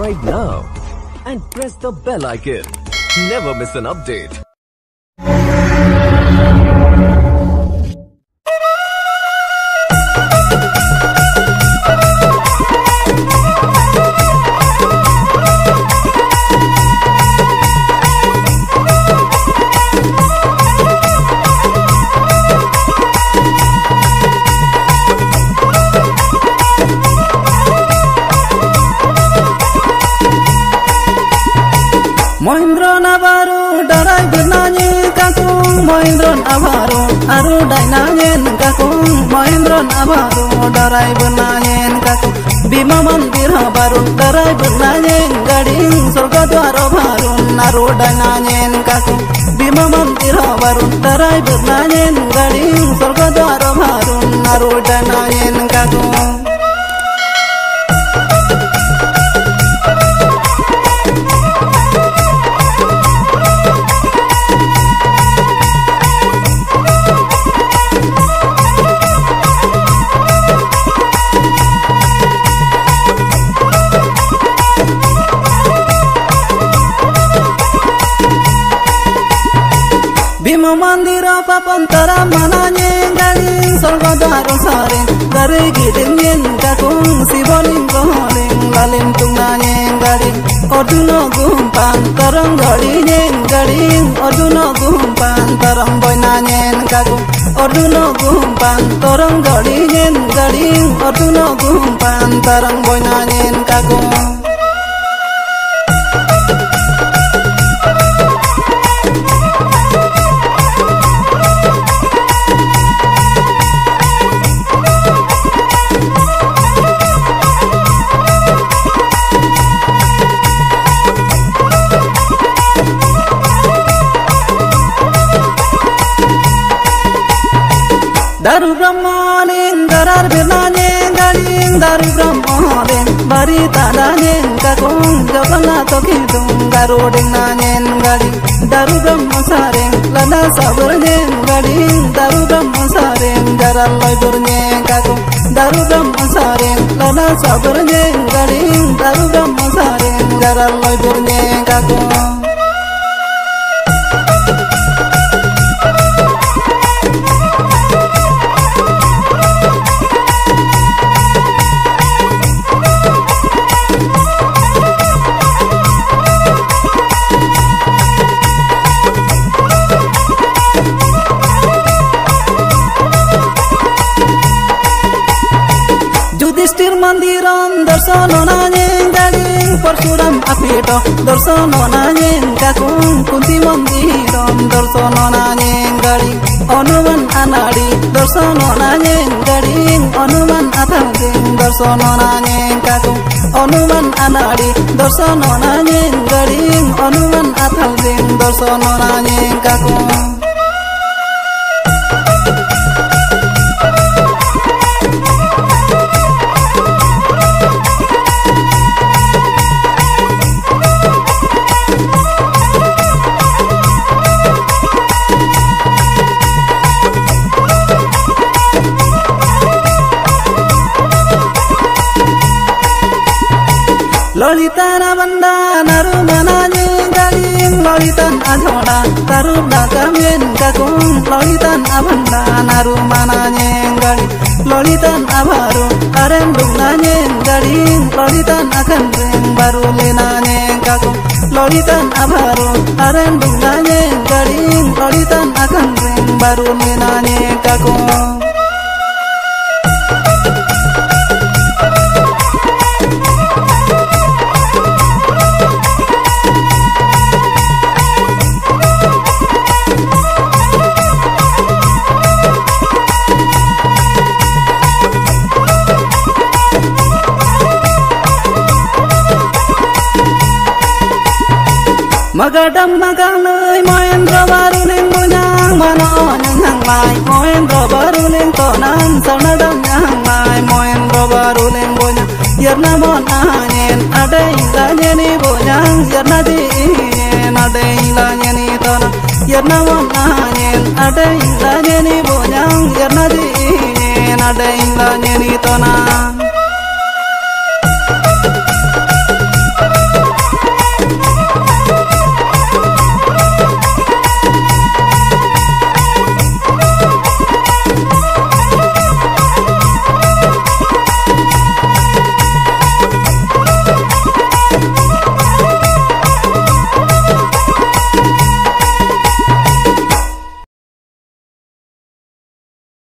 subscribe now and press the bell icon. Never miss an update. Mohindro Nabaru darai bernanyi kakung Mohindro Nabaru aru dai nanyen kakung Mohindro Nabaru darai bernanyi kakung Bima mandir baru darai bernanyi gading surga dwaro baru aru dai nanyen kakung Bima mandir baru darai bernanyi gading surga dwaro baru aru dai nanyen kakung Bima mandira papantara mananye gading sorga dwaro sare dari gidengin kakung siboling goling lalim tungnanye gading orduno gumpan tarang gadinye gading orduno gumpan tarang boynanye kakung orduno gumpan tarang gadinye gading orduno gumpan tarang boynanye kakung Daru Brahmaning darar birnanye gading Daru Brahmaning bari tadanye kakung Jagannath kidung garuding nanyen gading Daru Brahmasareng lana sabarnye gading Daru Brahmasareng jaral loy burnye kakung Daru Brahmasareng lana sabarnye gading Daru Brahmasareng jaral loy burnye kakung Yudhishthir mandiram darsono nanye gading Parsuram apito darsono nanye kakung Kunti mandiram darsono nanye gading Hanuman anadi darsono nanye gading Hanuman athanding darsono nanye kakung Hanuman anadi darsono nanye gading Hanuman athanding darsono nanye kakung Lolitan abanda naru mananye gading Lolitan adhoda taru dakamen kakung Lolitan abanda naru mananye gading Lolitan abaru arendung nanye gading Lolitan akan reng baru lenanye kakung Lolitan abaru arendung nanye gading Lolitan akan reng baru lenanye kakung Magadam magalay Mohindro baruling bunyang mano nyang mai Mohindro baruling tonan sanadam nyang mai Mohindro baruling bunyang yerna mon anyen adai lanyeni bunyang yerna di adai lanyeni tonan yerna mon anyen adai lanyeni bunyang yerna di adai lanyeni tonan